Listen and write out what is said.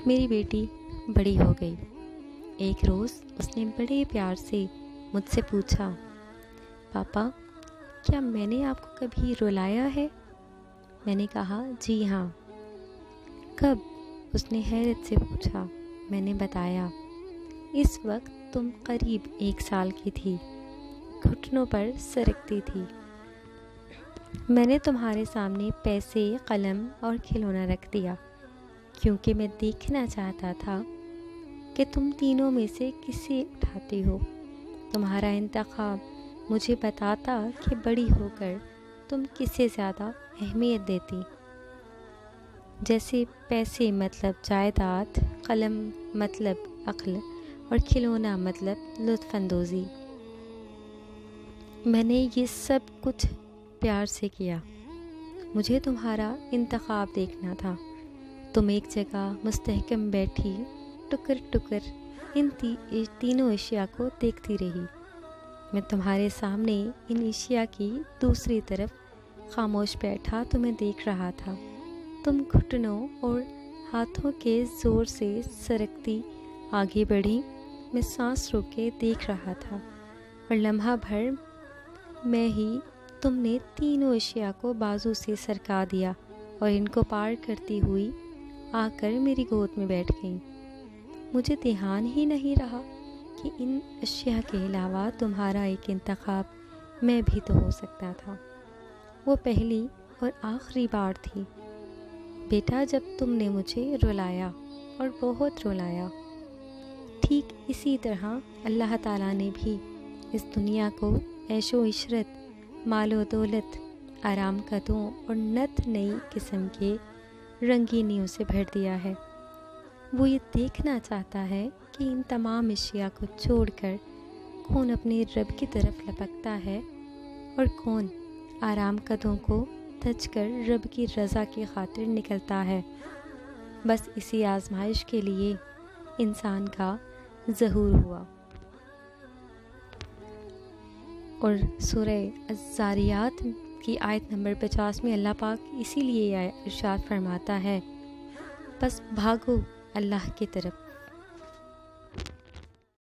میری بیٹی بڑی ہو گئی۔ ایک روز اس نے بڑے پیار سے مجھ سے پوچھا، پاپا کیا میں نے آپ کو کبھی رلایا ہے؟ میں نے کہا جی ہاں۔ کب؟ اس نے حیرت سے پوچھا۔ میں نے بتایا، اس وقت تم قریب 1 سال کی تھی، گھٹنوں پر سرکتی تھی۔ میں نے تمہارے سامنے پیسے، قلم اور کھلونا رکھ دیا کیونکہ میں دیکھنا چاہتا تھا کہ تم تینوں میں سے کسے اٹھاتی ہو۔ تمہارا انتخاب مجھے بتاتا کہ بڑی ہو کر تم کسے زیادہ اہمیت دیتی۔ جیسے پیسے مطلب جائیداد، قلم مطلب عقل اور کھلونا مطلب لطف اندوزی۔ میں نے یہ سب کچھ پیار سے کیا۔ مجھے تمہارا انتخاب دیکھنا تھا۔ تم ایک جگہ مستحکم بیٹھی ٹکر ٹکر ان تینوں اشیاء کو دیکھتی رہی۔ میں تمہارے سامنے ان اشیاء کی دوسری طرف خاموش بیٹھا تمہیں دیکھ رہا تھا۔ تم گھٹنوں اور ہاتھوں کے زور سے سرکتی آگے بڑھی۔ میں سانس روکے دیکھ رہا تھا اور لمحہ بھر میں ہی تم نے تینوں اشیاء کو بازو سے سرکا دیا اور ان کو پار کرتی ہوئی آ کر میری گود میں بیٹھ گئیں۔ مجھے دھیان ہی نہیں رہا کہ ان اشیاء کے علاوہ تمہارا ایک انتخاب میں بھی تو ہو سکتا تھا۔ وہ پہلی اور آخری بار تھی بیٹا جب تم نے مجھے رلایا، اور بہت رلایا۔ ٹھیک اسی طرح اللہ تعالیٰ نے بھی اس دنیا کو عیش و عشرت، مال و دولت، آرام قدوں اور نت نئی قسم کے رنگینیوں سے بھر دیا ہے۔ وہ یہ دیکھنا چاہتا ہے کہ ان تمام اشیاء کو چھوڑ کر کون اپنے رب کی طرف لپکتا ہے اور کون آرام قدوں کو تج کر رب کی رضا کی خاطر نکلتا ہے۔ بس اسی آزمائش کے لیے انسان کا ظہور ہوا۔ اور سورہ الذاریات کی آیت نمبر 50 میں اللہ پاک اسی لیے ارشاد فرماتا ہے، بس بھاگو اللہ کی طرف۔